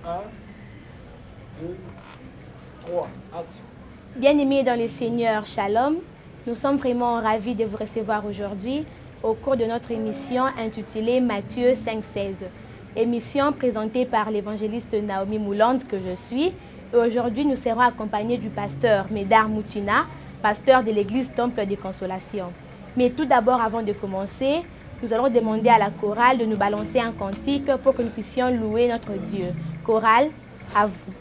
1, 2, 3, action. Bien-aimés dans le Seigneur, Shalom, nous sommes vraiment ravis de vous recevoir aujourd'hui au cours de notre émission intitulée Matthieu 5,16. Émission présentée par l'évangéliste Naomi Mouland, que je suis. Et aujourd'hui, nous serons accompagnés du pasteur Médard Moutina, pasteur de l'église Temple de Consolation. Mais tout d'abord, avant de commencer, nous allons demander à la chorale de nous balancer un cantique pour que nous puissions louer notre Dieu. Chorale, à vous.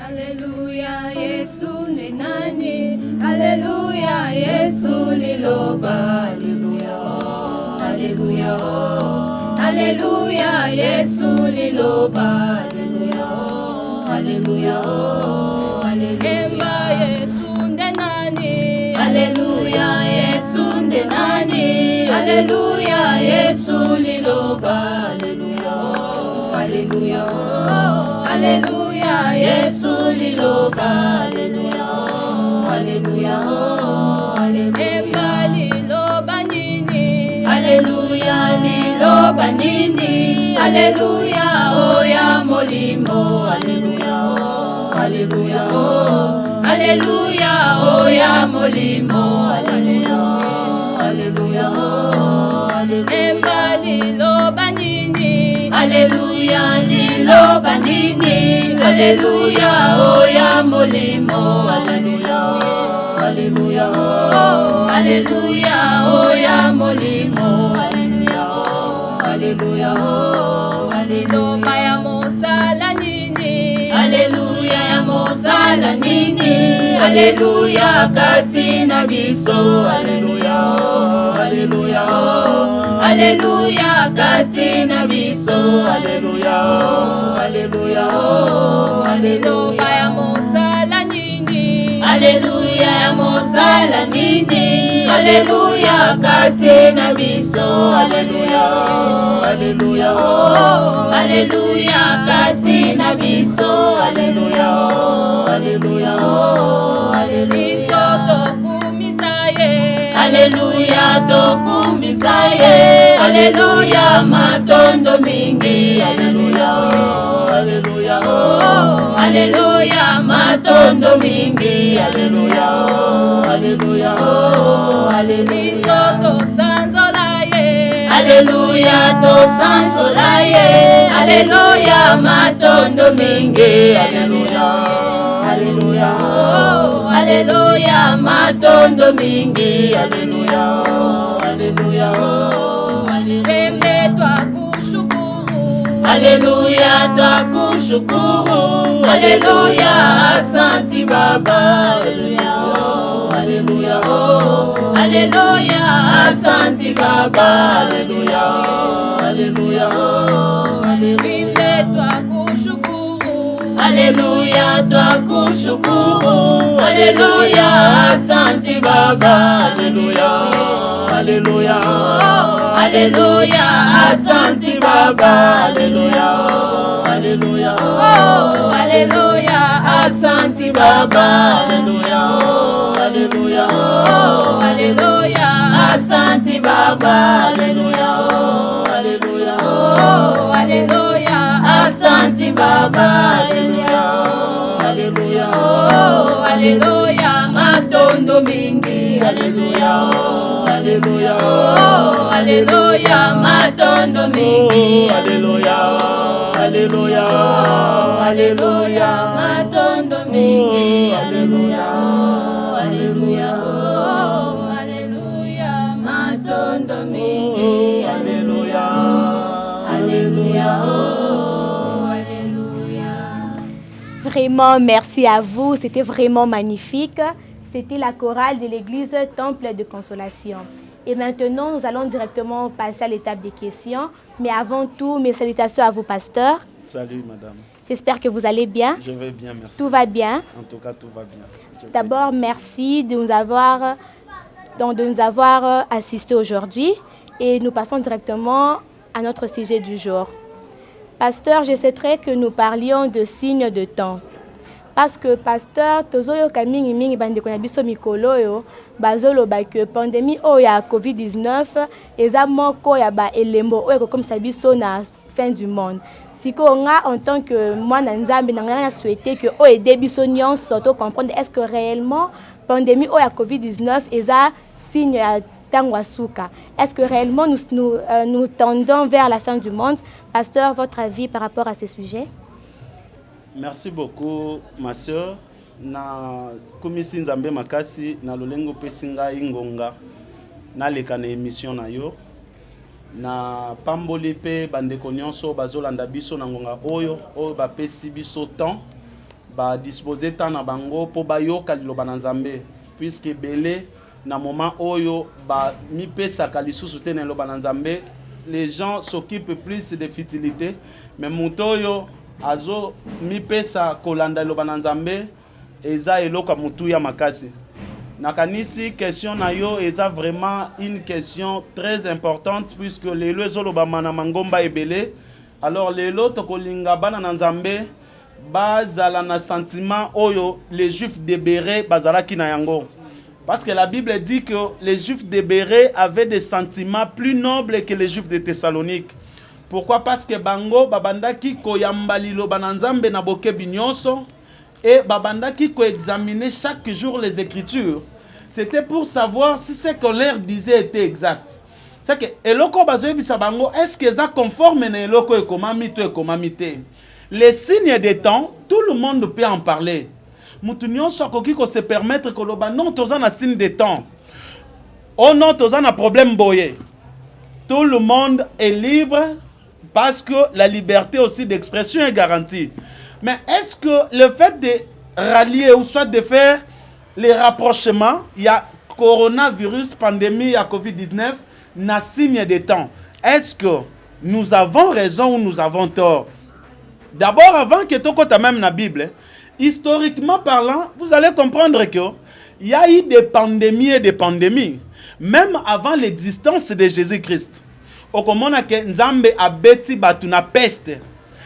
Alléluia, Yesu ni nani? Alléluia, Yesu liloba. Alléluia, oh, Alléluia, oh, Alléluia, Yesu liloba. Alléluia, oh, Alléluia, oh, Alléluia, Yesu ni nani? Alléluia, Yesu ni nani? Alléluia, Yesu liloba. Alléluia, oh, Alléluia, oh, Alléluia, Yesu liloba. Alléluia, oh, Alléluia, oh, Alléluia, liloba nini? Alléluia, liloba nini? Alléluia, oh ya molimo. Alléluia, oh, Alléluia, oh, Alléluia, oh ya molimo. Alléluia, oh, Alléluia, oh, Alléluia, liloba nini? Alléluia, liloba nini? Alléluia, oh ya molimo. Alléluia, oh, Alléluia, oh, Alléluia, oh ya molimo. Alléluia, oh, Alléluia, oh, Alléluia, ya mosala nini? Alléluia, ya mosala nini? Alléluia, katina biso. Alléluia, oh, Alléluia, oh, Alléluia, katina biso. Alléluia, oh, Alléluia, oh, Alléluia, ya mosala nini? Alléluia, ya mosala nini? Alléluia, katina biso. Alléluia, oh, Alléluia, oh, Alléluia, katina biso. Alléluia, oh, Alléluia, oh, Alléluia, tokumisaye. Alléluia, tokumisaye. Alléluia, matondo mingi. Alléluia, oh, Alléluia, oh, Alléluia, matondo mingi. Alléluia, oh, Alléluia, oh, Alléluia, tosanzolaye. Alléluia, tosanzolaye. Alléluia, matondo mingi. Alléluia, Alléluia, oh, Alléluia, matondo mingi. Alléluia, oh, Alléluia, oh, Alléluia, twakushukuru. Alléluia, twakushukuru. Alléluia, aksanti Baba. Alléluia, oh, Alléluia, oh, Alléluia, aksanti Baba. Alléluia, oh, Alléluia, oh, Alléluia, twakushukuru. Alléluia, twakushukuru. Alléluia, aksanti Baba. Alléluia, Alléluia, oh, Alléluia, aksanti Baba. Alléluia, Alléluia, oh, Alléluia, aksanti Baba. Alléluia, Alléluia, oh, Alléluia, aksanti Baba. Alléluia, Alléluia, oh, Alléluia, aksanti Baba. Alléluia, Alléluia, oh, Alléluia, matondo mingi. Alléluia, Alléluia, oh, Alléluia, matondo mingi. Alléluia, Alléluia, Alléluia, matondo mingi. Alléluia, Alléluia, oh, Alléluia, matondo mingi. Alléluia, Alléluia, oh, Alléluia. Vraiment, merci à vous. C'était vraiment magnifique. C'était la chorale de l'église Temple de Consolation. Et maintenant, nous allons directement passer à l'étape des questions. Mais avant tout, mes salutations à vous, pasteur. Salut, madame. J'espère que vous allez bien. Je vais bien, merci. Tout va bien. En tout cas, tout va bien. D'abord, merci de nous avoir assistés aujourd'hui. Et nous passons directement à notre sujet du jour. Pasteur, je souhaiterais que nous parlions de signes de temps. Parce que pasteur tozoyoka mingi mingi bandeko na biso mikolo yo bazoloba que pandémie o ya COVID-19 eza moko ya ba elembo o ekokomisa biso na fin du monde. Si on a en tant que moi Nzambe n'a souhaité que o aider biso nyonso to comprendre est-ce que réellement pandémie o ya Covid-19 est un signe à Tangwasuka. Est-ce que réellement nous tendons vers la fin du monde? Pasteur, votre avis par rapport à ce sujet? Merci beaucoup, ma soeur. Na komisi nzambe makasi na lolengo pesinga ingonga na leka na émission na yo na pamboli pe bandeko nyonso bazolanda biso na ngonga oyo bapesi biso temps ba disposer temps na bango po bayoka liloba na nzambe puisque belé na moment oyo ba mi pesaka lisusu te na liloba na nzambe les gens s'occupent plus de futilité mais mutoyo azo mi pesa kolanda liloba na nzambe eza eloka mutu ya makasi. Nakanisi question na yo eza vraiment une question très importante puisque lelo ezoloba mana mangomba ebele. Alors lelo tokolinga bana na nzambe bazala na sentiment oyo les juifs de Béré bazalaki na yango. Parce que la Bible dit que les juifs de Béré avaient des sentiments plus nobles que les juifs de Thessalonique. Pourquoi? Parce que bango babandaki koyambali lo bananzambe na boke binyonso. Et babandaki ko examiner chaque jour les Écritures. C'était pour savoir si ce que leur disait était exact. C'est que eloko bazoye bisabango est-ce que ça conforme na eloko ekomamito ekomamite. Les signes des temps, tout le monde peut en parler. Mutunyon sokoki ko se permettre que loba non toza na signe des temps. Oh non toza na problème boye. Tout le monde est libre parce que la liberté aussi d'expression est garantie. Mais est-ce que le fait de rallier ou soit de faire les rapprochements, il y a coronavirus, pandémie, il y a Covid-19, n'a signe des temps. Est-ce que nous avons raison ou nous avons tort? D'abord, avant que tu aies même la Bible, historiquement parlant, vous allez comprendre qu'il y a eu des pandémies et des pandémies, même avant l'existence de Jésus-Christ. Au commun que Nzambe abeti batuna peste.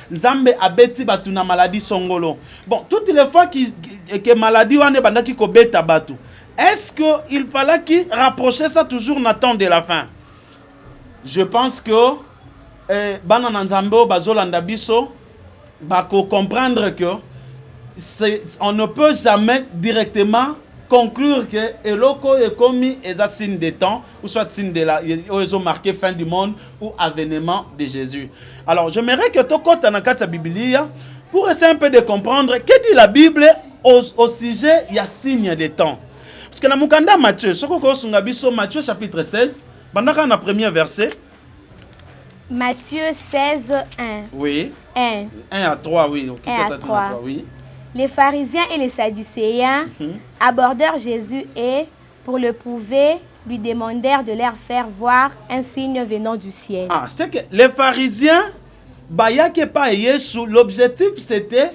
Nzambe abeti batuna maladie songolo. Bon, toutes les fois que maladie wane bandaki ko beta batu. Est-ce que il fallait qu'il rapprochait ça toujours na temps de la fin? Je pense que bana Nzambe bazolanda biso bako comprendre que on ne peut jamais directement conclure que eloko ekomi eza signe des temps ou soit signe de la ils ont marqué fin du monde ou avènement de Jésus. Alors j'aimerais que tu côté na kata Biblia pour essayer un peu de comprendre que dit la Bible au sujet il y a signe des temps. Parce que na mukanda Matthieu soko ko sunga biso Matthieu chapitre 16 bandaka na premier verset. Matthieu 16 1. Oui. 1 à 3 oui, 1 à 3. Oui. Les pharisiens et les sadducéens abordèrent Jésus et, pour le prouver, lui demandèrent de leur faire voir un signe venant du ciel. Ah, c'est que les pharisiens, l'objectif c'était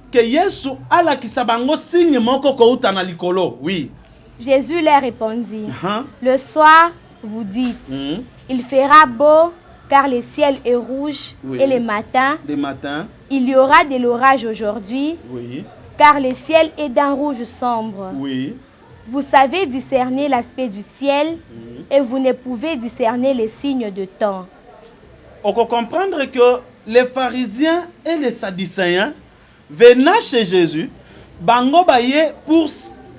que Yesu ala kisabango signe moko kouta na likolo. Oui. Jésus leur répondit, le soir, vous dites, il fera beau car le ciel est rouge et le matin, il y aura de l'orage aujourd'hui, car le ciel est d'un rouge sombre. Vous savez discerner l'aspect du ciel et vous ne pouvez discerner les signes de temps. On peut comprendre que les pharisiens et les sadducéens venant chez Jésus, bango baye pour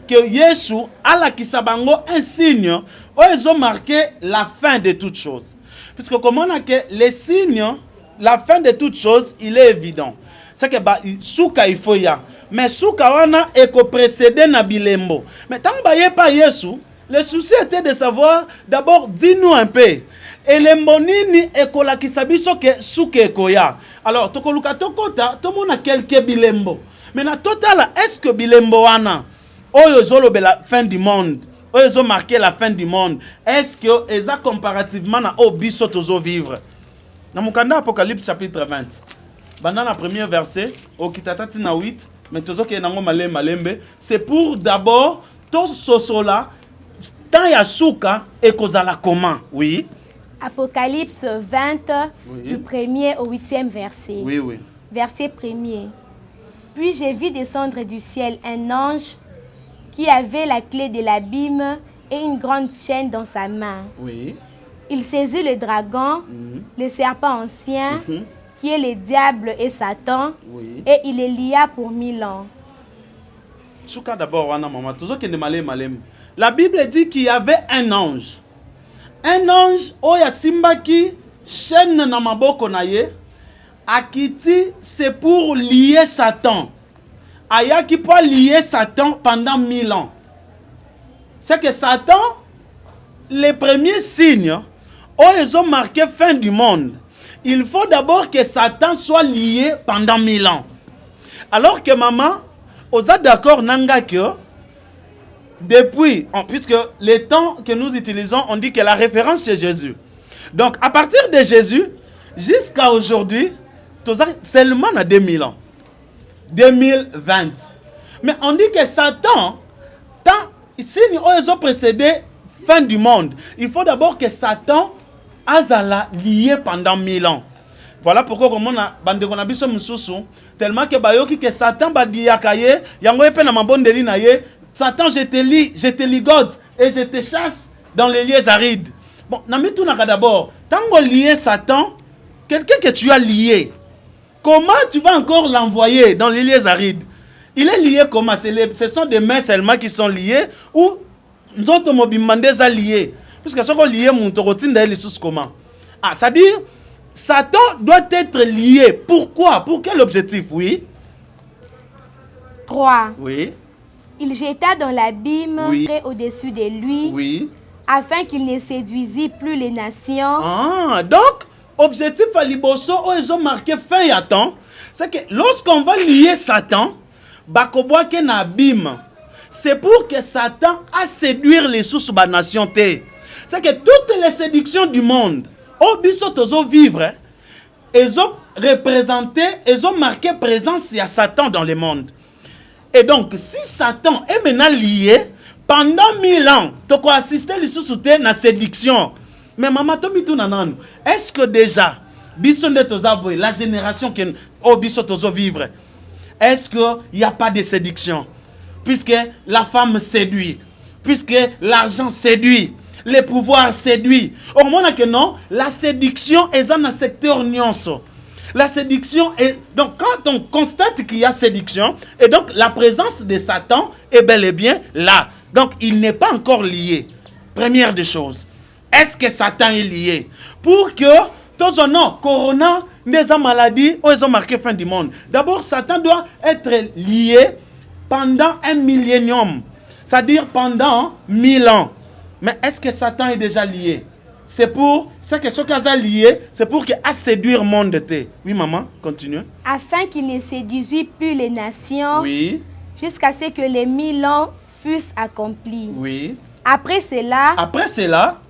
que Yesu ala kisabango un signe où ils ont marqué la fin de toutes choses. Puisque comme on a que les signes, la fin de toutes choses, il est évident. C'est que souka il faut ya. Mais souka wana eko précédé na bilembo. Mais tant que pas Yesu, le souci était de savoir, d'abord, dis-nous un peu. Et les monini ekola kisabiso ke souka ekoya. Alors, tokoluka tokota, tout le monde a quelques bilembo. Mais na total, est-ce que bilembo wana, oyo zolobe la fin du monde? Ils ont marqué la fin du monde. Est-ce que ça comparativement à obiso tozo vivre? Dans mon canal Apocalypse chapitre 20. Pendant le premier verset, au kitatati na 8, mais tozo ke nango malembe, c'est pour d'abord to sosola tant ya souka et kozala comment? Oui. Apocalypse 20 du 1er au 8e verset. Oui, oui. Verset 1er. Puis j'ai vu descendre du ciel un ange qui avait la clé de l'abîme et une grande chaîne dans sa main. Oui. Il saisit le dragon, le serpent ancien, qui est le diable et Satan, Oui. et il les lia pour 1000 ans. Souka d'abord, wana maman. Toujours qu'il malem. La Bible dit qu'il y avait un ange. Un ange, oya simbaki, chaîne na maboko na ye, akiti, c'est pour lier Satan. Ayaki pour lier Satan pendant 1000 ans. C'est que Satan, les premiers signes, ils ont marqué fin du monde. Il faut d'abord que Satan soit lié pendant 1000 ans. Alors que maman, on est d'accord nanga que depuis, puisque les temps que nous utilisons, on dit que la référence c'est Jésus. Donc à partir de Jésus, jusqu'à aujourd'hui, seulement à 2000 ans. 2020. Mais on dit que Satan, si ils ont précédé fin du monde, il faut d'abord que Satan azala lié pendant 1000 ans. Voilà pourquoi comme on a bande qu'on a biso mususu tellement que bayoki que Satan ba diakaye yango epe na mabondeli na ye Satan je te ligote et je te chasse dans les lieux arides. Bon, namitu naka d'abord tango lié Satan, quelqu'un que tu as lié, comment tu vas encore l'envoyer dans les lieux arides? Il est lié comment? Ce sont des mains seulement qui sont liées ou nous autres mobimandés liés? Puisque ce qu'on lié mon torotine d'ailleurs les comment? Ah, c'est-à-dire Satan doit être lié. Pourquoi? Pour quel objectif? Oui. 3. Oui. Il jeta dans l'abîme Oui. très au-dessus de lui, Oui. afin qu'il ne séduisit plus les nations. Ah, donc, objectif à Liboso, ils ont marqué fin et temps. C'est que lorsqu'on va lier Satan, bakoboa ken abîme. C'est pour que Satan a séduire les sous-ba nation te. C'est que toutes les séductions du monde, au biso tozo vivre, ils ont représenté, ils ont marqué présence à Satan dans le monde. Et donc, si Satan est maintenant lié, pendant 1000 ans, tu peux assister les sous-soutés à la séduction. Mais maman, est-ce que déjà, la génération qui est vivre, est-ce qu'il n'y a pas de séduction? Puisque la femme séduit, puisque l'argent séduit, les pouvoirs séduit. Au moment que non, la séduction est dans un secteur nuance. La séduction est... Donc, quand on constate qu'il y a séduction, et donc la présence de Satan est bel et bien là. Donc, il n'est pas encore lié. Première des choses. Est-ce que Satan est lié? Pour que, tous non, Corona, des maladies, ils ont marqué fin du monde. D'abord, Satan doit être lié pendant un millénium. C'est-à-dire pendant 1000 ans. Mais est-ce que Satan est déjà lié? C'est pour ce que ce cas lié, c'est pour qu'il a séduire le monde. Oui, maman, continue. Afin qu'il ne séduisit plus les nations. Oui. Jusqu'à ce que les 1000 ans fussent accomplis. Oui. Après cela,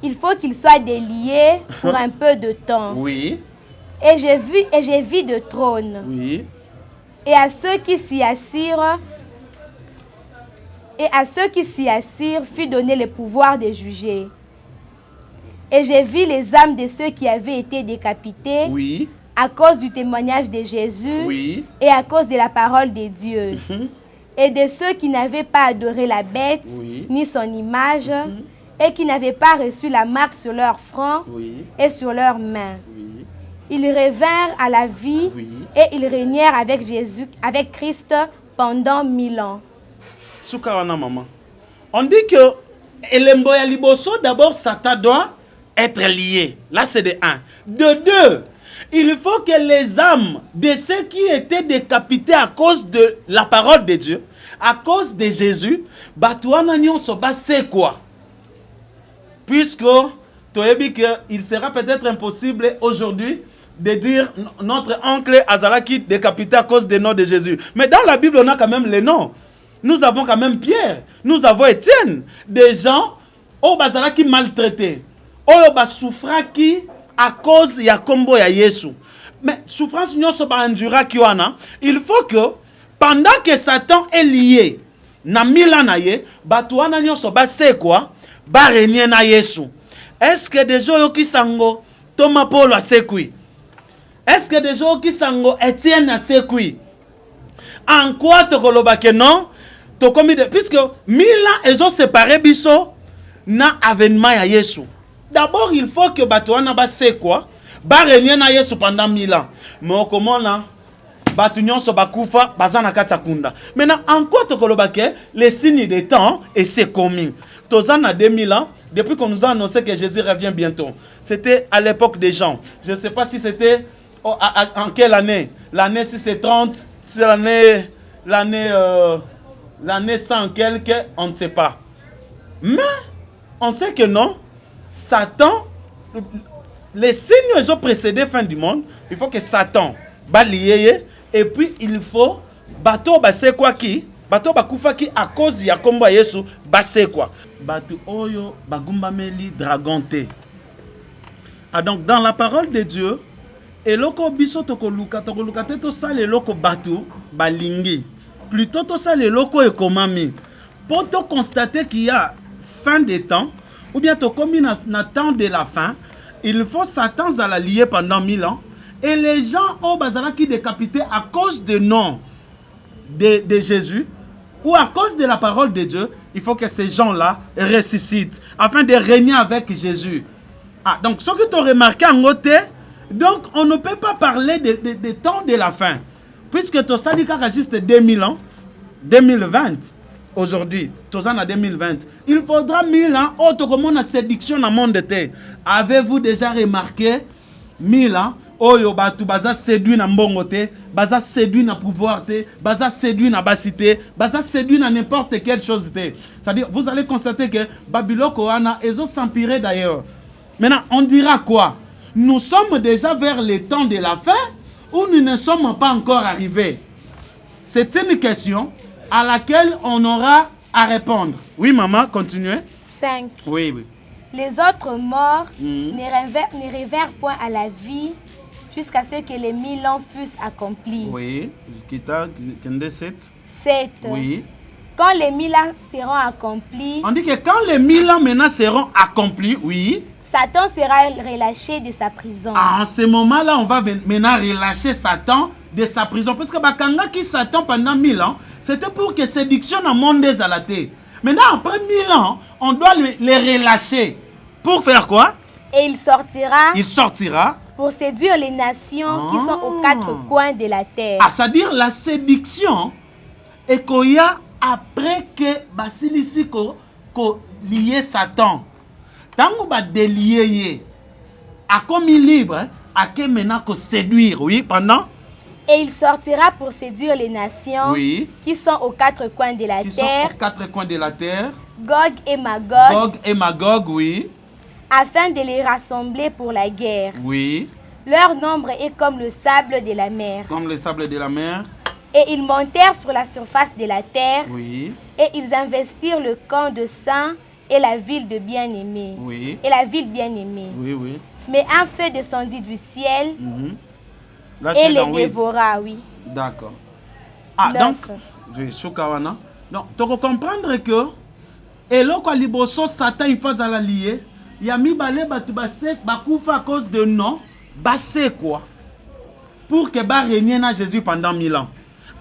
il faut qu'il soit délié pour un peu de temps. Oui. Et j'ai vu de trône. Oui. Et à ceux qui s'y assirent, fut donné le pouvoir de juger. Et j'ai vu les âmes de ceux qui avaient été décapités. Oui. À cause du témoignage de Jésus. Oui. Et à cause de la parole de Dieu. Et de ceux qui n'avaient pas adoré la bête, oui, ni son image, et qui n'avaient pas reçu la marque sur leur front, oui, et sur leurs mains. Oui. Ils revinrent à la vie, oui, et ils régnèrent avec Jésus, avec Christ pendant 1000 ans. Soukawana maman. On dit que Elemboya Liboso, d'abord, Satan doit être lié. Là, c'est de 1. De 2, il faut que les âmes de ceux qui étaient décapités à cause de la parole de Dieu, à cause de Jésus, c'est quoi? Puisque il sera peut-être impossible aujourd'hui de dire notre oncle Azalaki décapité à cause des noms de Jésus. Mais dans la Bible, on a quand même les noms. Nous avons quand même Pierre, nous avons Étienne, des gens au Bazalaki maltraités, au souffraki à cause ya kombo ya Yesu. Mais souffrance n'y a endura kiwana. Il faut que pendant que Satan est lié na milanaye, batuana n'y a c'est quoi? Ba régner na Yesu. Est-ce que des gens qui sango Thomas Paul a sekui? Est-ce que des gens qui sango Étienne a sekui? En quoi te koloba que non? Puisque 1000 ans, ils ont séparé biso na avènement ya Yesu. D'abord, il faut que Batouana ba c'est quoi? ba régner na Yesu pendant 1000 ans. Mais comment là batu nyonso bakufa bazana kata kunda. Maintenant en quoi tokolobake les signes des temps et c'est commis. Tozana 2000 ans depuis qu'on nous a annoncé que Jésus revient bientôt. C'était à l'époque des gens. Je ne sais pas si c'était en quelle année. L'année si c'est 30, c'est l'année 100 quelque, on ne sait pas. Mais on sait que non, Satan, les signes ils ont précédé fin du monde. Il faut que Satan balaye et puis il faut bateau c'est quoi qui bateau bakufa qui à cause ya komba Yesu c'est quoi bateau oyo bagumba meli dragon te. Ah donc dans la parole de Dieu eloko biso tokoluka te to sale eloko bateau balingi plutôt to sale eloko ekomami pour te constater qu'il y a fin des temps ou bien to komi na temps de la fin. Il faut Satan à la lier pendant 1000 ans. Et les gens ont bazala qui décapités à cause du nom de Jésus ou à cause de la parole de Dieu. Il faut que ces gens-là ressuscitent afin de régner avec Jésus. Ah, donc ce que tu as remarqué en côté, donc on ne peut pas parler de temps de la fin. Puisque tu as dit qu'il y a juste 2000 ans, 2020, aujourd'hui, tu as 2020. Il faudra 1000 ans, autre comme on a séduction dans le monde de terre. Avez-vous déjà remarqué 1000 ans? Oyo batu baza séduit na mbongo te, baza séduit na pouvoir te, baza séduit na basité, baza séduit na n'importe quelle chose te. C'est-à-dire, vous allez constater que Babylone Koana, ils ont s'empirer d'ailleurs. Maintenant, on dira quoi? Nous sommes déjà vers les temps de la fin ou nous ne sommes pas encore arrivés? C'est une question à laquelle on aura à répondre. Oui, maman, continuez. 5. Oui, oui. Les autres morts ne révèrent point à la vie jusqu'à ce que les 1000 ans fussent accomplis. Oui. Kita 7. 7. Oui. Quand les 1000 ans seront accomplis, On dit que quand les 1000 ans maintenant seront accomplis, oui. Satan sera relâché de sa prison. En ce moment-là, on va maintenant relâcher Satan de sa prison. Parce que Bakanga qui Satan pendant 1000 ans, c'était pour que séduction dans le monde des alatés. Maintenant, après 1000 ans, on doit les relâcher. Pour faire quoi? Et il sortira. Il sortira. Pour séduire les nations qui sont aux 4 coins de la terre. Ah, c'est-à-dire la séduction et qu'il y a après que Basilisi ko lié Satan. Tant qu'on va délier, à comme il libre, à que maintenant qu'on séduire, oui, pendant. Et il sortira pour séduire les nations qui sont aux 4 coins de la terre. Sont aux 4 coins de la terre. Gog et Magog. Gog et Magog, oui. Afin de les rassembler pour la guerre. Oui. Leur nombre est comme le sable de la mer. Comme le sable de la mer. Et ils montèrent sur la surface de la terre. Oui. Et ils investirent le camp de Saint et la ville de bien-aimés. Oui. Et la ville bien-aimée. Oui, oui. Mais un feu descendit du ciel Là, et les dévora, oui. D'accord. Ah, 9. donc, je vais chokawana. Donc, tu peux comprendre que, et là, quand liboso Satan, il faut la lier, il y a mis balé, batubasek, bakoufa à cause de non, bassé quoi? Pour que ba régner na Jésus pendant 1000 ans.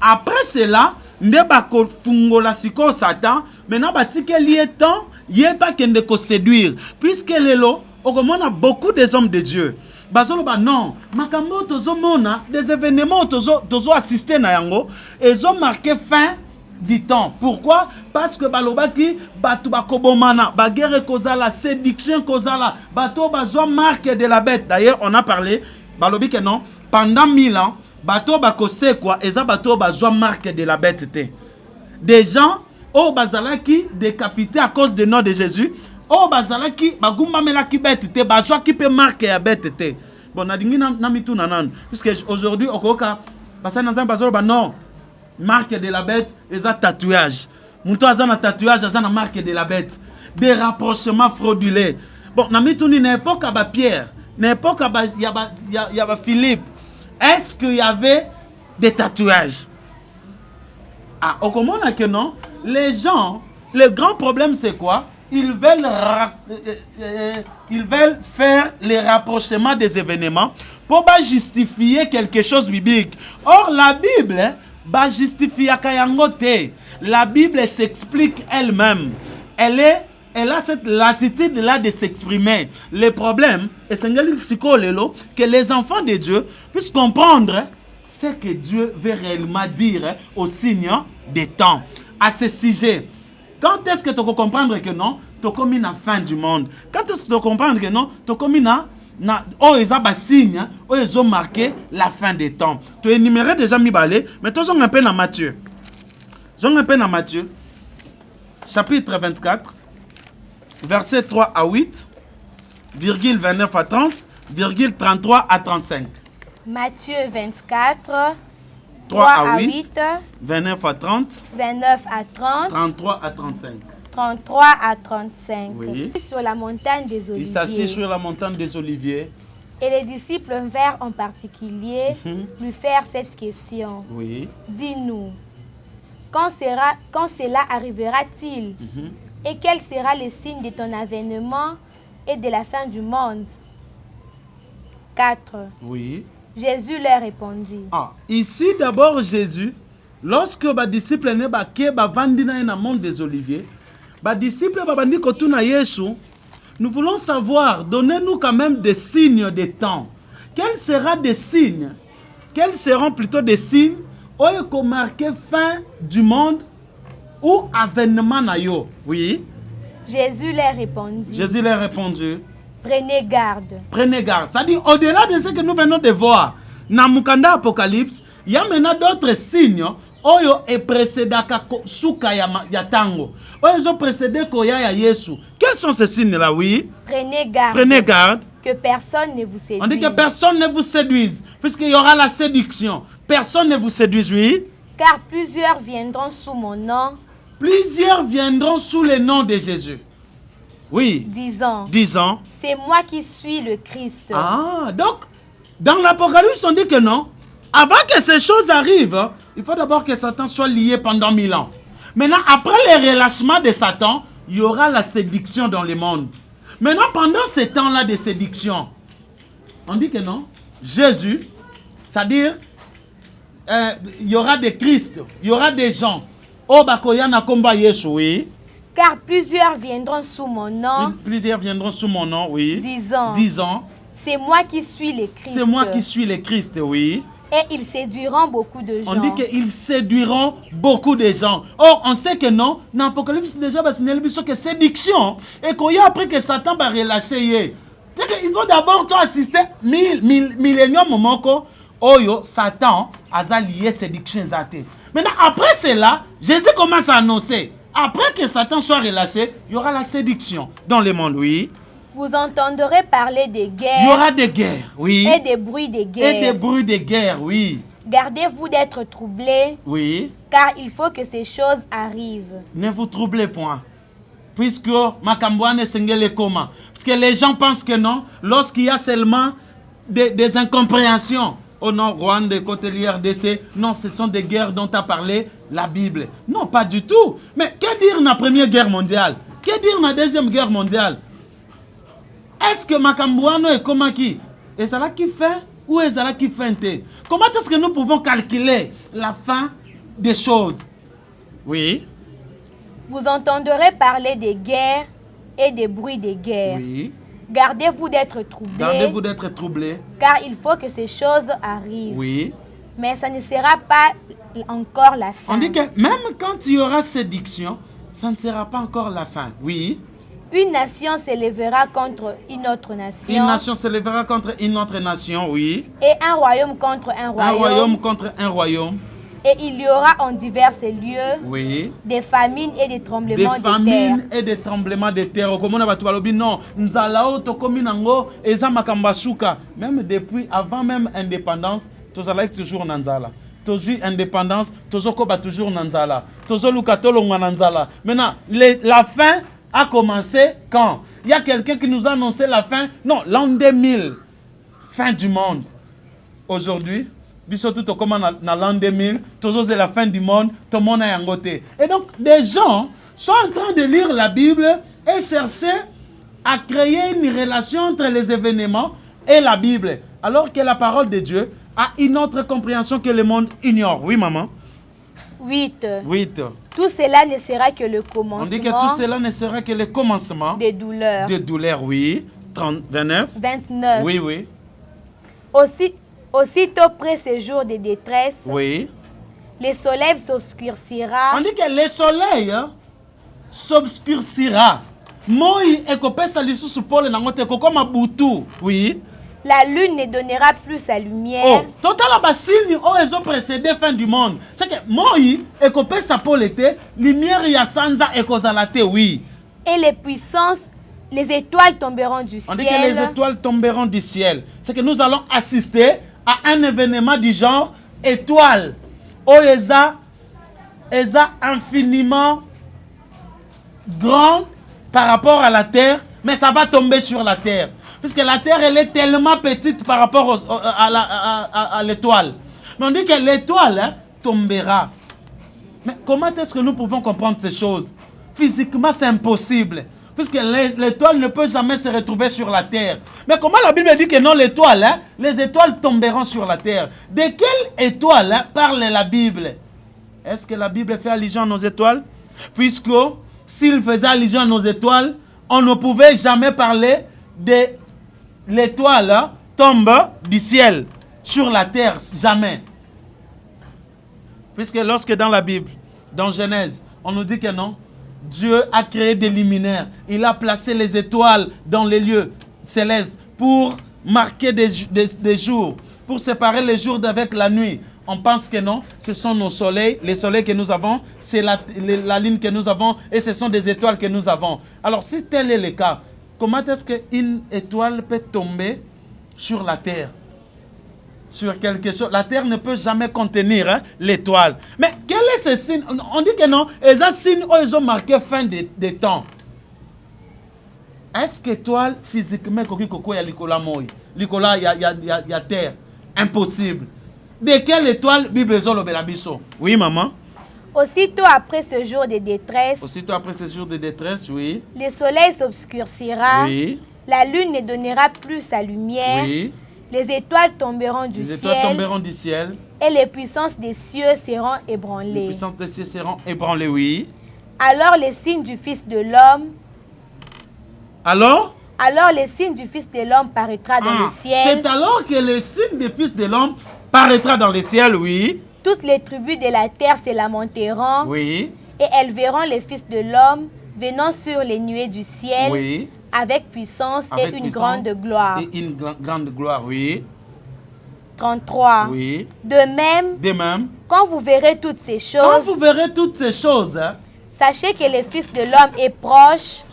Après cela, ne bako fungola siko Satan, maintenant batike lié temps, yé pas qu'en de ko séduire. Puisque les lots, on a beaucoup des hommes de Dieu. Bazolo ba non, makambo tozo mona, des événements tozo assister na yango, ils ont marqué fin du temps. Pourquoi? Parce que balobaki batu bakobomana, ba guerre kozala, séduction kozala, bato bazo marque de la bête. D'ailleurs, on a parlé, balobi que non, pendant 1000 ans, bato bakose quoi, eza bato bazo marque de la bête te. Des gens au bazalaki décapités à cause du nom de Jésus. Oh bazalaki bagumba melaki bête te, bazo qui peut marquer la bête te. Bon nadingi na mitu nanan, puisque aujourd'hui okoka parce que dans bazolo ba non, marque de la bête, eza tatouage. Muto azana tatouage, azana marque de la bête. Des rapprochements frauduleux. Bon na mitu ni n'époque ba Pierre, n'époque ba ya ba Philippe. Est-ce qu'il y avait des tatouages? Ah, au comment on a que non? Les gens, le grand problème c'est quoi? Ils veulent faire les rapprochements des événements pour justifier quelque chose biblique. Or, la Bible va justifier kayangote. La Bible s'explique elle-même. Elle est elle a cette latitude-là de s'exprimer. Le problème, et c'est que les enfants de Dieu puissent comprendre ce que Dieu veut réellement dire aux signes des temps. À ce sujet, quand est-ce que tu peux comprendre que non, tu as commis la fin du monde? Quand est-ce que tu peux comprendre que non, tu as commis ils ont signe, ils ont marqué la fin des temps. Tu as énuméré déjà Mibalé, mais tu as un peu dans Matthieu. Matthieu, chapitre 24, versets 3 à 8, virgule 29 à 30, virgule 33 à 35. Matthieu 24, 3 à 8, 29 à 30, 29 à 30, 33 à 35. 33 à 35. Oui. Sur la montagne des Oliviers. Il s'assied sur la montagne des Oliviers. Et les disciples vinrent en particulier lui faire cette question. Oui. Dis-nous, quand cela arrivera-t-il? Et quel sera le signe de ton avènement et de la fin du monde? 4. Oui. Jésus leur répondit. Ici d'abord Jésus, lorsque les disciples ne vandi dans le monde des Oliviers, les disciples bandi kotuna Yesu, nous voulons savoir, donnez-nous quand même des signes des temps. Quels seront des signes? Quels seront plutôt des signes qui marquent fin du monde ou avènement na yo? Oui. Jésus leur répondit. Jésus leur répondit. Prenez garde. Prenez garde. C'est-à-dire, au-delà de ce que nous venons de voir, dans Mukanda Apocalypse, il y a maintenant d'autres signes oyo est précédé suka ya tango. Oyo ont précédé koya ya Yesu. Quels sont ces signes-là, oui? Prenez garde. Prenez garde. Que personne ne vous séduise. On dit que personne ne vous séduise, puisqu'il y aura la séduction. Personne ne vous séduise, oui? Car plusieurs viendront sous mon nom. Plusieurs viendront sous le nom de Jésus. Oui. Disant. C'est moi qui suis le Christ. Donc, dans l'Apocalypse, on dit que non. Avant que ces choses arrivent, il faut d'abord que Satan soit lié pendant 1000 ans. Maintenant, après le relâchement de Satan, il y aura la séduction dans le monde. Maintenant, pendant ce temps-là de séduction, on dit que non. Jésus, c'est-à-dire, il y aura des Christ, il y aura des gens. Oui. Car plusieurs viendront sous mon nom. Plusieurs viendront sous mon nom, oui. Disant. C'est moi qui suis le Christ. C'est moi qui suis le Christ, oui. Et ils séduiront beaucoup de gens. On dit qu'ils séduiront beaucoup de gens. Or, on sait que non. Dans l'Apocalypse, déjà, c'est que séduction. Et qu'il y a après que Satan va relâcher. Il faut d'abord assister millénium momoko. Oyo, Satan a lié séduction. Maintenant, après cela, Jésus commence à annoncer. Après que Satan soit relâché, il y aura la séduction dans le monde, oui. Vous entendrez parler des guerres. Il y aura des guerres, oui. Et des bruits de guerre. Et des bruits de guerre, oui. Gardez-vous d'être troublés. Oui. Car il faut que ces choses arrivent. Ne vous troublez point. Puisque Makambouane Sengele Koma. Parce que les gens pensent que non. Lorsqu'il y a seulement des incompréhensions. Oh non, Rwanda, côté l'IRDC. Non, ce sont des guerres dont a parlé la Bible. Non, pas du tout. Mais que dire dans la Première Guerre mondiale? Que dire dans la Deuxième Guerre mondiale? Est-ce que Makambouano est comme qui? Et c'est là qui fait ou est là qui fait? Comment est-ce que nous pouvons calculer la fin des choses? Oui. Vous entendrez parler des guerres et des bruits des guerres. Oui. Gardez-vous d'être troublés. Gardez-vous d'être troublés. Car il faut que ces choses arrivent. Oui. Mais ça ne sera pas encore la fin. On dit que même quand il y aura séduction, ça ne sera pas encore la fin. Oui. Une nation s'élèvera contre une autre nation. Une nation s'élèvera contre une autre nation, oui. Et un royaume contre un royaume. Un royaume contre un royaume. Et il y aura en divers lieux, oui, des famines et des tremblements de terre. Des famines et des tremblements de terre. Comme on a dit, non, nzalao tokomi nango eza makambasuka. Même depuis avant même indépendance, tozala toujours nanzala. Toujours indépendance, toujours koba toujours nanzala. Toujours lukatolo nanzala. Maintenant, la fin a commencé quand? Il y a quelqu'un qui nous a annoncé la fin. Non, l'an 2000, fin du monde. Aujourd'hui, surtout comme dans l'an 2000, toujours c'est la fin du monde, tout le monde est en côté. Et donc, des gens sont en train de lire la Bible et chercher à créer une relation entre les événements et la Bible. Alors que la parole de Dieu a une autre compréhension que le monde ignore. Oui, maman? 8. Tout cela ne sera que le commencement. On dit que tout cela ne sera que le commencement des douleurs. des douleurs, oui. 29. 29. Oui, oui. Aussitôt près ces jours de détresse, Oui. le soleil s'obscurcira. On dit que le soleil s'obscurcira. Moi, ekopesa lisusu pole nango te kokoma butu. Oui. La lune ne donnera plus sa lumière. Oh, total la signe oh ils ont précédé fin du monde. C'est que moi, ekopesa pole te, lumière ya sanza ekozala te, oui. Et les puissances, les étoiles tomberont du On ciel. dit que les étoiles tomberont du ciel. C'est que nous allons assister à un événement du genre étoile. Oh, eza infiniment grand par rapport à la terre, mais ça va tomber sur la terre. Puisque la terre, elle est tellement petite par rapport à l'étoile. Mais on dit que l'étoile tombera. Mais comment est-ce que nous pouvons comprendre ces choses? Physiquement, c'est impossible. Puisque l'étoile ne peut jamais se retrouver sur la terre. Mais comment la Bible dit que non, l'étoile, les étoiles tomberont sur la terre? De quelle étoile parle la Bible? Est-ce que la Bible fait allusion à nos étoiles? Puisque s'il faisait allusion à nos étoiles, on ne pouvait jamais parler de l'étoile tombe du ciel sur la terre, jamais. Puisque lorsque dans la Bible, dans Genèse, on nous dit que non, Dieu a créé des luminaires. Il a placé les étoiles dans les lieux célestes pour marquer des jours, pour séparer les jours d'avec la nuit. On pense que non, ce sont nos soleils, les soleils que nous avons, c'est la ligne que nous avons et ce sont des étoiles que nous avons. Alors si tel est le cas, comment est-ce qu'une étoile peut tomber sur la terre? Sur quelque chose. La terre ne peut jamais contenir l'étoile. Mais quel est ce signe? On dit que non, les signes ils ont marqué fin des temps. Est-ce que l'étoile physiquement, il y a Nicolas Moï? Nicolas, il y a terre. Impossible. De quelle étoile Bible Zolobelabiso? Oui, maman. Aussitôt après ce jour de détresse, Aussitôt après ce jour de détresse, oui. le soleil s'obscurcira. Oui. La lune ne donnera plus sa lumière. Oui. Les étoiles tomberont du Les ciel. étoiles tomberont du ciel. Et les puissances des cieux seront Les ébranlées. puissances des cieux seront ébranlées, oui. Alors les signes du Fils de l'homme, Alors les signes du Fils de l'homme paraîtra dans le ciel. c'est alors que le signe des fils de l'homme paraîtra dans le ciel, oui. Toutes les tribus de la terre se lamenteront. Oui. Et elles verront le Fils de l'homme venant sur les nuées du ciel. Oui. Avec puissance Avec et une puissance grande gloire. Et une grande gloire, oui. 33. Oui. De même, De même, quand vous verrez toutes ces quand choses, vous verrez toutes ces choses, sachez que le Fils de l'homme est proche.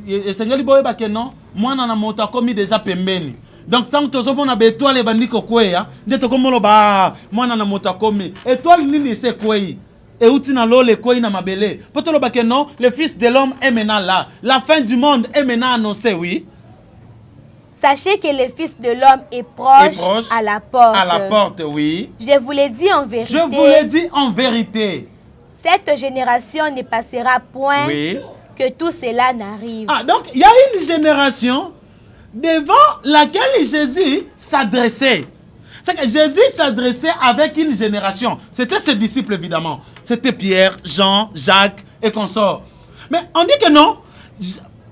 esengeli boyeba ke non mwana na moto akomi déjà pembeni. Donc tant tozomona baétoile ebandi kokweya nde tokomoloba mwana na moto akomi étoile nini ese kwei euti na lole kwei na mabele po toloba ke non le Fils de l'homme est maintenant là, la fin du monde est maintenant annoncée, oui. Sachez que le Fils de l'homme est proche à la porte. À la porte, oui. Je vous l'ai dit en vérité. Je vous l'ai dit en vérité. Cette génération ne passera point, oui, que tout cela n'arrive. Ah, donc il y a une génération devant laquelle Jésus s'adressait. C'est que Jésus s'adressait avec une génération. C'était ses disciples, évidemment. C'était Pierre, Jean, Jacques et consorts. Mais on dit que non.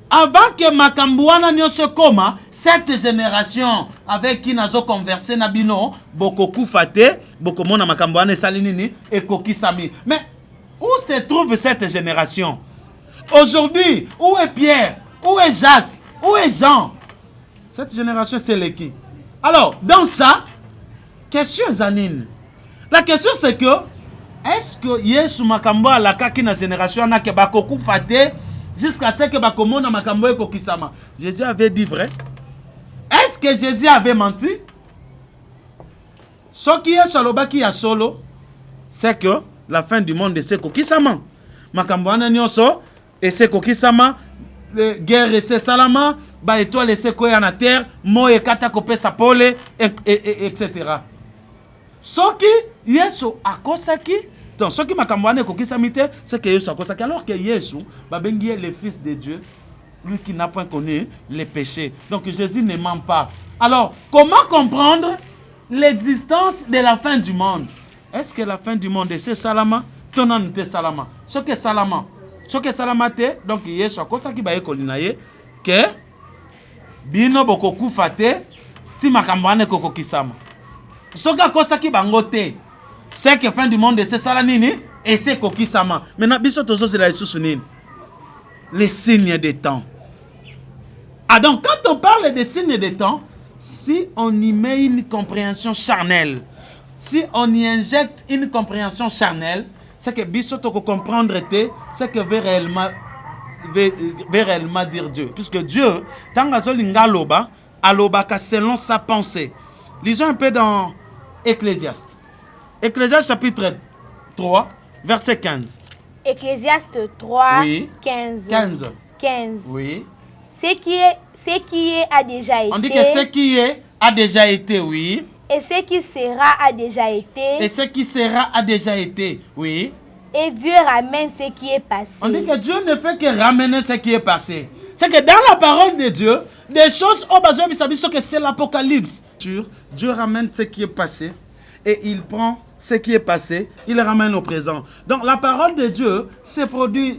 Avant que Makambouana nyonso koma, cette génération avec qui nazo conversé nabino, boko kufate, boko mona Makambouana salinini et kokisami. Mais où se trouve cette génération? Aujourd'hui, où est Pierre? Où est Jacques? Où est Jean? Cette génération, c'est les qui? Alors, dans ça, question Zanine. La question c'est que, est-ce que Yesu Makambo a la kaki na génération na ke bakoku fate jusqu'à ce que bakomona Makambo eko kisama? Jésus avait dit vrai? Est-ce que Jésus avait menti? Ce qui est salobaki ya solo, c'est que la fin du monde c'est kokisama. Makambo ana nyonso et c'est kokisama, guerre et c'est salama, ba étoile et c'est koya na terre, mo e kata kopesa pole etc. Ce qui Yesu akosaki, donc ce qui makambo ana kokisami te, c'est que Yesu akosaki alors que Yesu ba bengi le fils de Dieu, lui qui n'a point connu les péchés. Donc Jésus ne ment pas. Alors, comment comprendre l'existence de la fin du monde? Est-ce que la fin du monde c'est salama? tonan te salama. Soke salama. Soke salama te, donc Yesu akosa ki baye kolina ye ke bino bokoku fate ti makambo ane koko kisama. Soke akosa ki bango te. C'est que fin du monde c'est ça la nini et c'est kokisama. Maintenant biso tozo c'est la isusu nini. Les signes des temps. Ah donc quand on parle des signes des temps, si on y met une compréhension charnelle, si on y injecte une compréhension charnelle, c'est que biso toko comprendre c'est que veut réellement dire Dieu. Puisque Dieu, tant azolinga loba, aloba selon sa pensée. Lisons un peu dans Ecclésiaste. Ecclésiaste chapitre 3, verset 15. Ecclésiaste 3, Oui. 15. 15. Oui. Ce qui est a déjà été. On dit que ce qui est a déjà été, oui. Et ce qui sera a déjà été. Et ce qui sera a déjà été, oui. Et Dieu ramène ce qui est passé. On dit que Dieu ne fait que ramener ce qui est passé. C'est que dans la parole de Dieu, des choses au besoin que c'est l'Apocalypse. Dieu ramène ce qui est passé et il prend ce qui est passé, il le ramène au présent. Donc la parole de Dieu se produit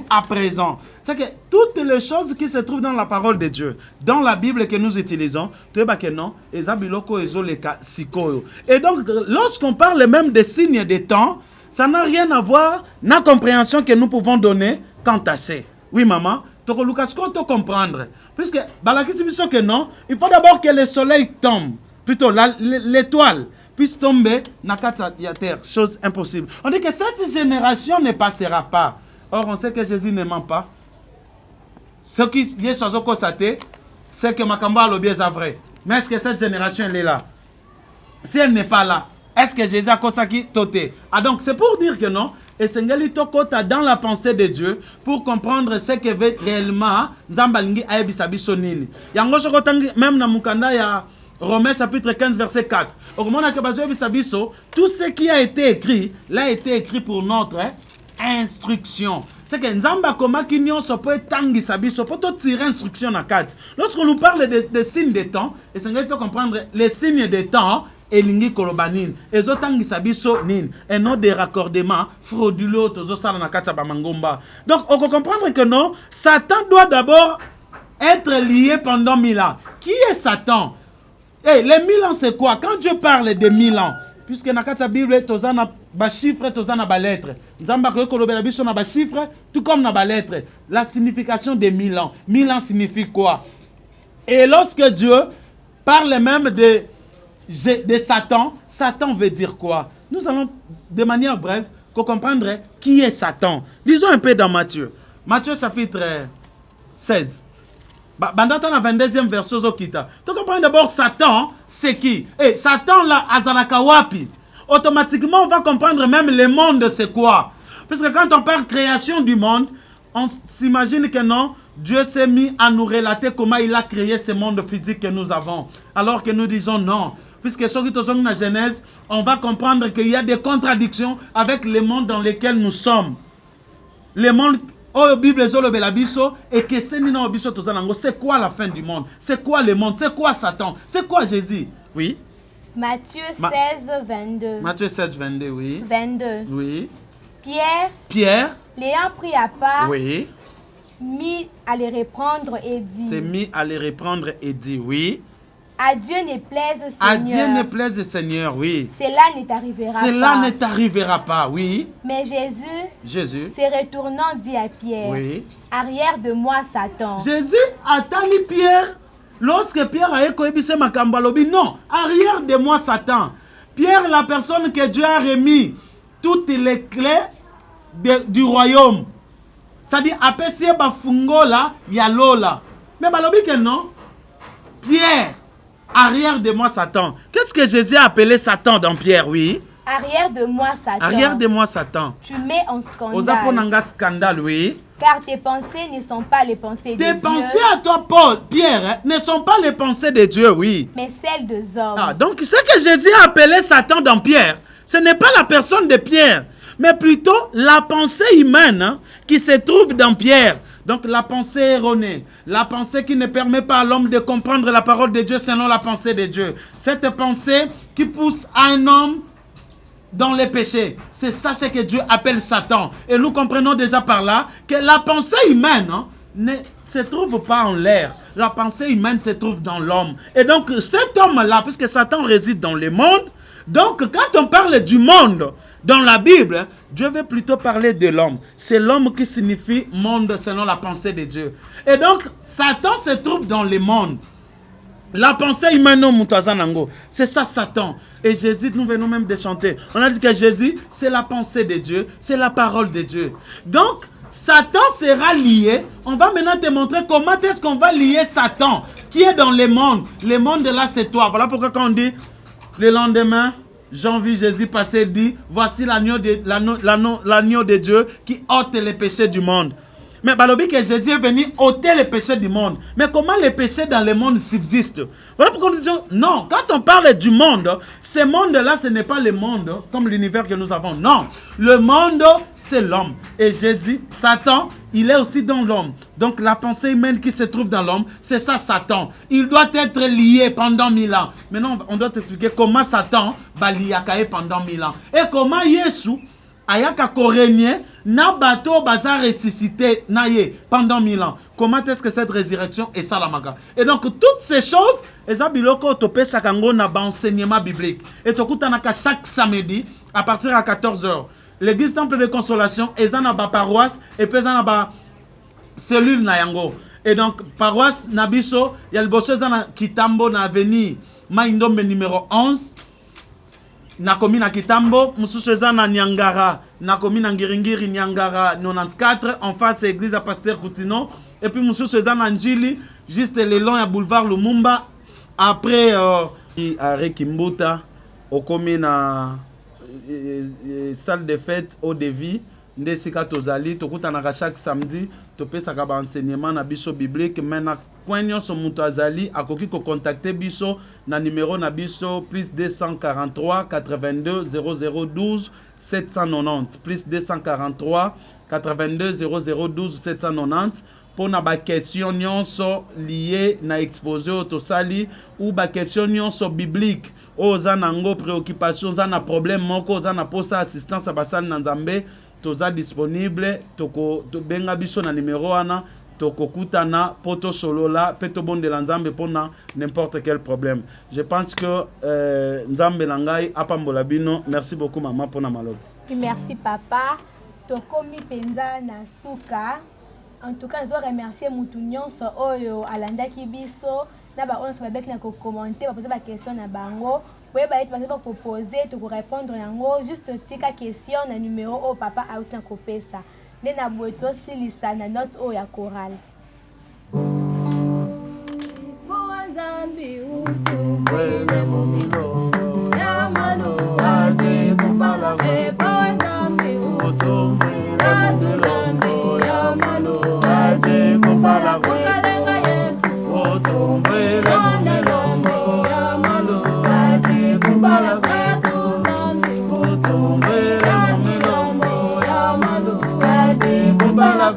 à présent. C'est que toutes les choses qui se trouvent dans la parole de Dieu, dans la Bible que nous utilisons, et donc lorsqu'on parle même des signes des temps, ça n'a rien à voir avec la compréhension que nous pouvons donner quant à ça. Oui maman, tu peux comprendre. Puisque que non, il faut d'abord que le soleil tombe, plutôt l'étoile puisse tomber dans la terre, chose impossible. On dit que cette génération ne passera pas. Or, on sait que Jésus ne ment pas. Ce qui est chose constaté, c'est que Makamba Lobi est vrai. Mais est-ce que cette génération elle est là? Si elle n'est pas là, est-ce que Jésus a consacré toté? Ah donc c'est pour dire que non. Et Sengeli Tokota dans la pensée de Dieu pour comprendre ce que veut réellement Zambalingi Aebisabiso Nini. Yango Shokotangi même na Mukanda ya Romains chapitre 15 verset 4. Tout ce qui a été écrit, l'a été écrit pour notre instruction. C'est que Nzamba Koma Kinyon so peut tangi sabiso pour tirer instruction à 4. Lorsqu'on nous parle des signes des temps, et c'est qu'il faut comprendre les signes des temps et lingi kolobanine. Et zo tangi sabiso nin et non des raccordements frauduleux tozo sala na kata ba mangomba. Donc on peut comprendre que non, Satan doit d'abord être lié pendant 1000 ans. Qui est Satan? Hey, les 1000 ans c'est quoi? Quand Dieu parle de 1000 ans, puisque dans la Bible, tu as des chiffres, tu as des lettres. Zamba kolobela biso na ba chiffres, tout comme na ba lettres. La signification de 1000 ans. 1000 ans signifie quoi? Et lorsque Dieu parle même de Satan, Satan veut dire quoi? Nous allons de manière brève comprendre qui est Satan. Lisons un peu dans Matthieu. Matthieu chapitre 16. Bandata na 22e verset zokita. Tu comprends d'abord Satan, c'est qui? Et Satan là azalaka wapi? Automatiquement on va comprendre même le monde c'est quoi. Parce que quand on parle création du monde, on s'imagine que non, Dieu s'est mis à nous relater comment il a créé ce monde physique que nous avons. Alors que nous disons non. Puisque sur la Genèse, on va comprendre qu'il y a des contradictions avec le monde dans lequel nous sommes. Le monde oh Bible et que c'est quoi la fin du monde? C'est quoi le monde? C'est quoi Satan? C'est quoi Jésus? Oui. Matthieu 16, 22. Matthieu 16, 22, oui. 22. Oui. Pierre, l'ayant pris à part, oui, mis à les reprendre et dit. C'est mis à les reprendre et dit, oui. À Dieu ne plaise, Seigneur. À Dieu ne plaise, Seigneur, oui. Cela ne t'arrivera pas. Cela ne t'arrivera pas, oui. Mais Jésus, se retournant, dit à Pierre, oui. Arrière de moi, Satan. Jésus attendit Pierre lorsque Pierre a écoébissé ma cambalobi. Non, arrière de moi, Satan. Pierre, la personne que Dieu a remis toutes les clés du royaume. C'est-à-dire, apesi bafungola, yalola. Mais balobi que non. Pierre. Arrière de moi, Satan. Qu'est-ce que Jésus a appelé Satan dans Pierre, oui? Arrière de moi, Satan. Arrière de moi, Satan. Tu mets en scandale. Ozaponanga scandale, oui. Car tes pensées ne sont pas les pensées de Dieu. Tes pensées à toi, Pierre, ne sont pas les pensées de Dieu, oui. Mais celles des hommes. Ah, donc, ce que Jésus a appelé Satan dans Pierre, ce n'est pas la personne de Pierre, mais plutôt la pensée humaine qui se trouve dans Pierre. Donc la pensée erronée, la pensée qui ne permet pas à l'homme de comprendre la parole de Dieu selon la pensée de Dieu. Cette pensée qui pousse à un homme dans les péchés. C'est ça ce que Dieu appelle Satan. Et nous comprenons déjà par là que la pensée humaine ne se trouve pas en l'air. La pensée humaine se trouve dans l'homme. Et donc cet homme-là, puisque Satan réside dans le monde, donc quand on parle du monde dans la Bible, Dieu veut plutôt parler de l'homme. C'est l'homme qui signifie monde selon la pensée de Dieu. Et donc Satan se trouve dans le monde. La pensée humaine, c'est ça Satan. Et Jésus, nous venons même de chanter. On a dit que Jésus, c'est la pensée de Dieu, c'est la parole de Dieu. Donc, Satan sera lié. On va maintenant te montrer comment est-ce qu'on va lier Satan, qui est dans le monde. Le monde là, c'est toi. Voilà pourquoi quand on dit, le lendemain, Jean vit Jésus passer, dit, voici l'agneau de Dieu qui ôte les péchés du monde. Mais balobi que Jésus est venu ôter les péchés du monde. Mais comment les péchés dans le monde subsistent? Voilà pourquoi nous disons, non, quand on parle du monde, ce monde-là, ce n'est pas le monde comme l'univers que nous avons. Non, le monde, c'est l'homme. Et Jésus, Satan, il est aussi dans l'homme. Donc la pensée humaine qui se trouve dans l'homme, c'est ça Satan. Il doit être lié pendant 1000 ans. Maintenant, on doit t'expliquer comment Satan va lier pendant 1000 ans. Et comment Jésus ayaka korégner na bateau baza ressuscité naye pendant 1000 ans. Comment est-ce que cette résurrection est salamaka? Et donc toutes ces choses, eza biloko topé sakango na ba enseignement biblique. Et tokutanaka chaque samedi à partir à 14h. L'église temple de consolation eza na ba paroisse et puis eza na ba cellule na yango. Et donc paroisse na biso ya liboso eza na Kitambo na avenue Maindombe numéro 11. Na commune à Kitambo, Moussou na Nyangara, na commune à Ngiringiri, Nyangara 94, en face église à Pasteur Koutino, et puis Moussou na Njili, juste le long à boulevard Lumumba, après à Rekimbuta, au commune à salle de fête au Devi, Ndesika Tozali, Tokutanaka chaque samedi, Topé Sakaba enseignement na biso biblique, maintenant. Kwenyo so mutu azali akoki ko contacter biso na numéro na biso plus 243 82 0012 790 plus 243 82 0012 790 pour na ba question nyonso lié na exposé au tosali ou ba question nyonso biblique oza nango préoccupation za na problème moko oza na posa assistance à basali na Nzambe toza disponible toko benga biso na numéro ana Tokokutana, poto solola, peto bon de l'Nzambe pour n'importe quel problème. Je pense que Nzambe Langai, Apambola Bino, merci beaucoup maman pour na malade. Merci papa. Tokomi penza na suka. En tout cas, je remercie Moutounion so oyo alanda kibiso. Na ba on se va na ko commenter, va poser ba question na bango. Vous pouvez proposer, tu répondre yango juste tika question na numéro au papa out na kopesa. Nena boito silisa na note o ya chorale. Zambi utu kwele mumilo ya malo aje kumbala Zambi utu kwele mumilo ya malo aje kumbala Ukalenga Yesu utu kwele mumilo ya malo aje kumbala Zambi utu kwele mumilo ya malo aje kumbala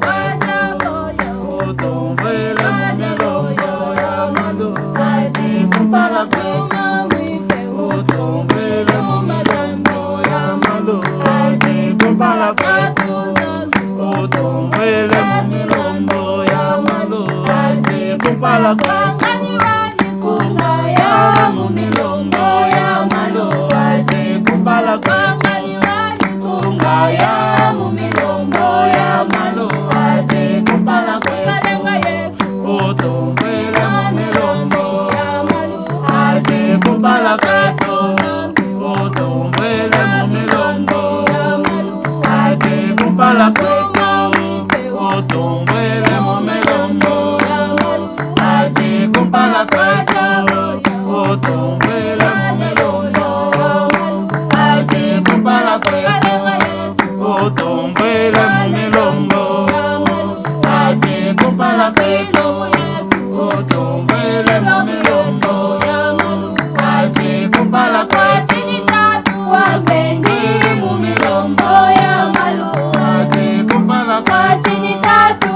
Chini tatu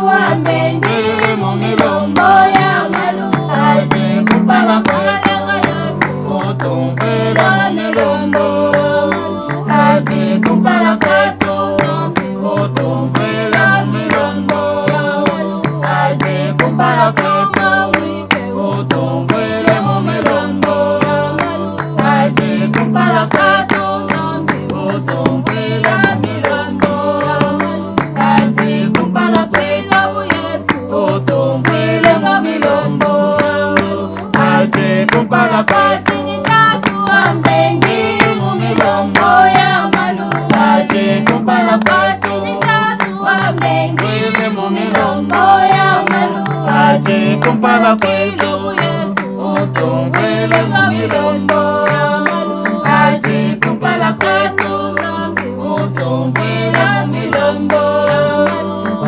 kumpala kwetu utumbwile mumilombo aji kumpala kwetu utumbwile mumilombo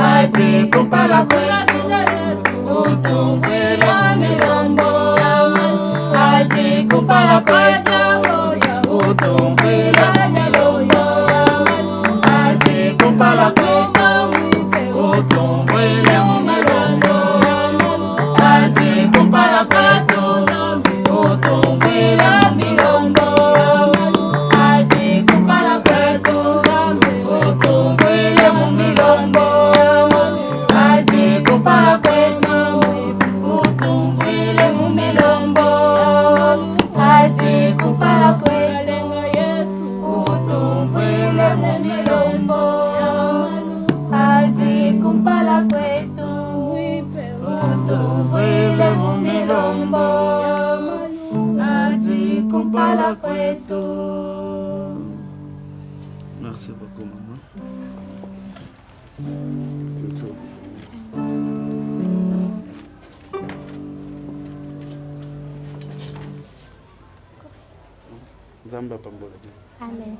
aji kumpala kwetu utumbwile mumilombo aji kumpala kwetu utumbwile mumilombo aji kumpala kwetu utumbwile mumilombo aji kumpala kwetu utumbwile mumilombo aji kumpala kwetu utumbwile mumilombo aji kumpala kwetu utumbwile mumilombo aji kumpala kwetu utumbwile mumilombo aji kumpala kwetu utumbwile mumilombo aji kumpala kwetu. Merci beaucoup, maman. Nzambe apambole. Amen.